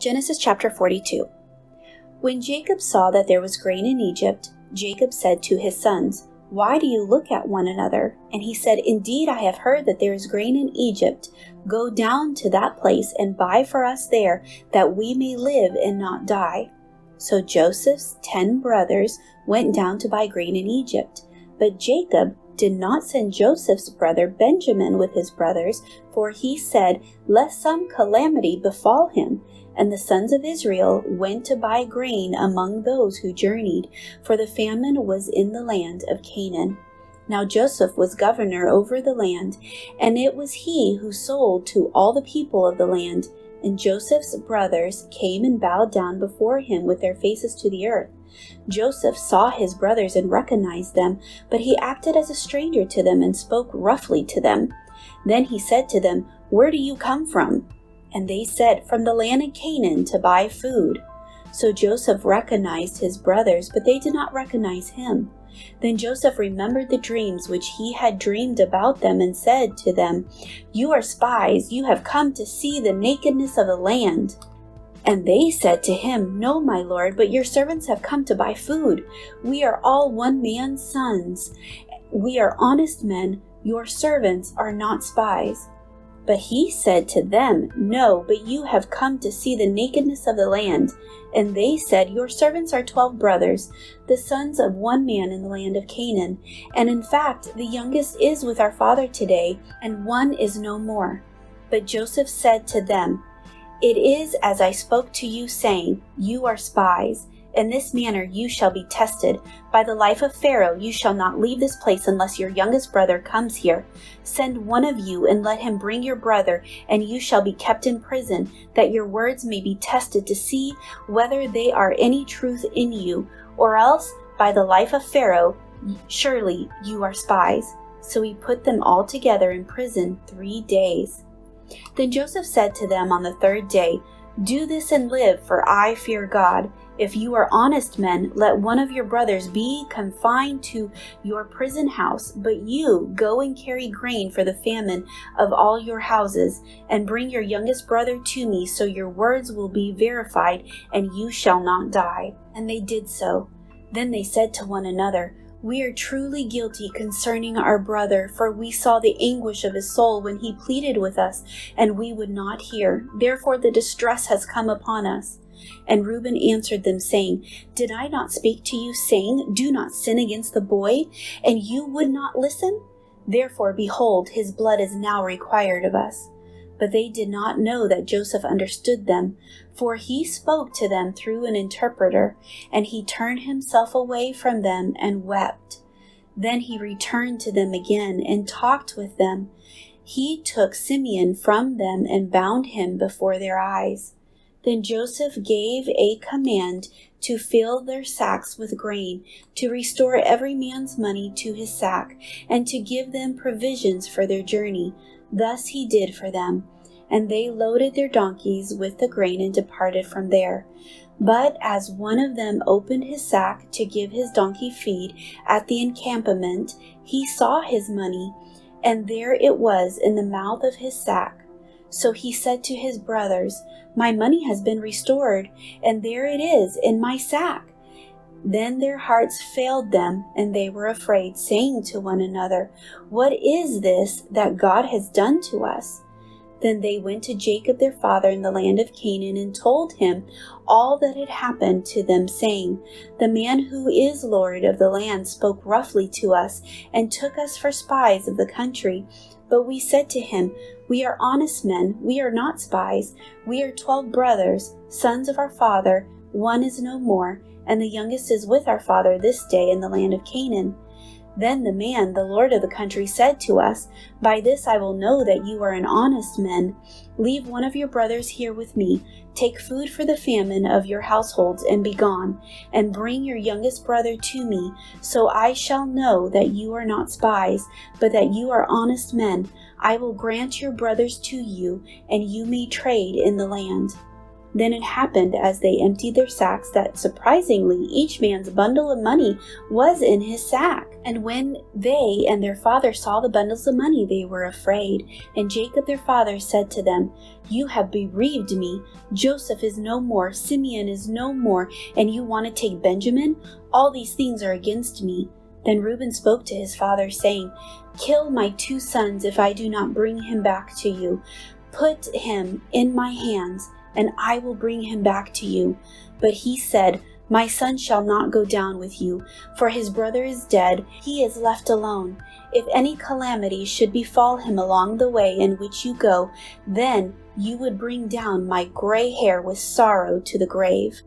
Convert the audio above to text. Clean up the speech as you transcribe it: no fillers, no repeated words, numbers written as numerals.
Genesis chapter 42. When Jacob saw that there was grain in Egypt, Jacob said to his sons, "Why do you look at one another?" And he said, "Indeed, I have heard that there is grain in Egypt. Go down to that place and buy for us there, that we may live and not die." So Joseph's 10 brothers went down to buy grain in Egypt. But Jacob did not send Joseph's brother Benjamin with his brothers, for he said, "Lest some calamity befall him." And the sons of Israel went to buy grain among those who journeyed, for the famine was in the land of Canaan. Now Joseph was governor over the land, and it was he who sold to all the people of the land. And Joseph's brothers came and bowed down before him with their faces to the earth. Joseph saw his brothers and recognized them, but he acted as a stranger to them and spoke roughly to them. Then he said to them, "Where do you come from?" And they said, "From the land of Canaan to buy food." So Joseph recognized his brothers, but they did not recognize him. Then Joseph remembered the dreams which he had dreamed about them and said to them, "You are spies, you have come to see the nakedness of the land." And they said to him, "No, my lord, but your servants have come to buy food. We are all one man's sons. We are honest men. Your servants are not spies." But he said to them, "No, but you have come to see the nakedness of the land." And they said, "Your servants are 12 brothers, the sons of one man in the land of Canaan. And in fact, the youngest is with our father today, and one is no more." But Joseph said to them, "It is as I spoke to you, saying, 'You are spies.' In this manner you shall be tested. By the life of Pharaoh you shall not leave this place unless your youngest brother comes here. Send one of you and let him bring your brother, and you shall be kept in prison, that your words may be tested to see whether they are any truth in you, or else by the life of Pharaoh surely you are spies." So he put them all together in prison 3 days. Then Joseph said to them on the 3rd day, "Do this and live, for I fear God. If you are honest men, let one of your brothers be confined to your prison house, but you go and carry grain for the famine of all your houses, and bring your youngest brother to me, so your words will be verified, and you shall not die." And they did so. Then they said to one another, "We are truly guilty concerning our brother, for we saw the anguish of his soul when he pleaded with us, and we would not hear. Therefore the distress has come upon us." And Reuben answered them, saying, "Did I not speak to you, saying, 'Do not sin against the boy,' and you would not listen? Therefore, behold, his blood is now required of us." But they did not know that Joseph understood them, for he spoke to them through an interpreter, and he turned himself away from them and wept. Then he returned to them again and talked with them. He took Simeon from them and bound him before their eyes. Then Joseph gave a command to fill their sacks with grain, to restore every man's money to his sack, and to give them provisions for their journey. Thus he did for them. And they loaded their donkeys with the grain and departed from there. But as one of them opened his sack to give his donkey feed at the encampment, he saw his money, and there it was in the mouth of his sack. So he said to his brothers, "My money has been restored, and there it is in my sack." Then their hearts failed them, and they were afraid, saying to one another, "What is this that God has done to us?" Then they went to Jacob their father in the land of Canaan and told him all that had happened to them, saying, "The man who is Lord of the land spoke roughly to us and took us for spies of the country. But we said to him, 'We are honest men, we are not spies. We are 12 brothers, sons of our father. One is no more, and the youngest is with our father this day in the land of Canaan.' Then the man, the lord of the country, said to us, 'By this I will know that you are an honest men. Leave one of your brothers here with me. Take food for the famine of your households and be gone, and bring your youngest brother to me, so I shall know that you are not spies, but that you are honest men. I will grant your brothers to you, and you may trade in the land.' Then it happened as they emptied their sacks that surprisingly each man's bundle of money was in his sack. And when they and their father saw the bundles of money, they were afraid. And Jacob their father said to them, "You have bereaved me. Joseph is no more, Simeon is no more, and you want to take Benjamin? All these things are against me." Then Reuben spoke to his father, saying, "Kill my 2 sons if I do not bring him back to you. Put him in my hands, and I will bring him back to you." But he said, "My son shall not go down with you, for his brother is dead, he is left alone. If any calamity should befall him along the way in which you go, then you would bring down my gray hair with sorrow to the grave."